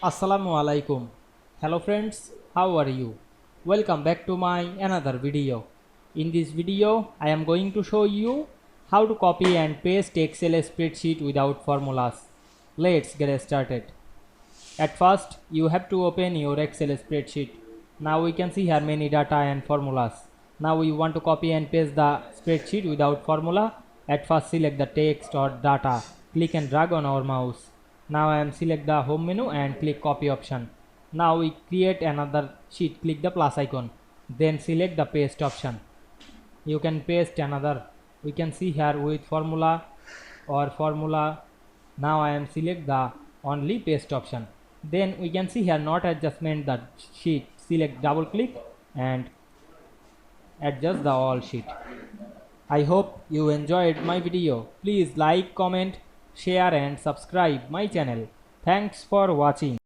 Assalamu Walaikum. Hello friends, how are you? Welcome back to my another video. In this video, I am going to show you how to copy and paste Excel spreadsheet without formulas. Let's get started. At first, you have to open your Excel spreadsheet. Now we can see here many data and formulas. Now we want to copy and paste the spreadsheet without formula. At first, select the text or data. Click and drag on our mouse. Now I am select the home menu and click copy option. Now we create another sheet. Click the plus icon. Then select the paste option. You can paste another. We can see here with formula or formula. Now I am select the only paste option. Then we can see here not adjustment the sheet. Select double click and adjust the all sheet. I hope you enjoyed my video. Please like, comment, share and subscribe my channel. Thanks for watching.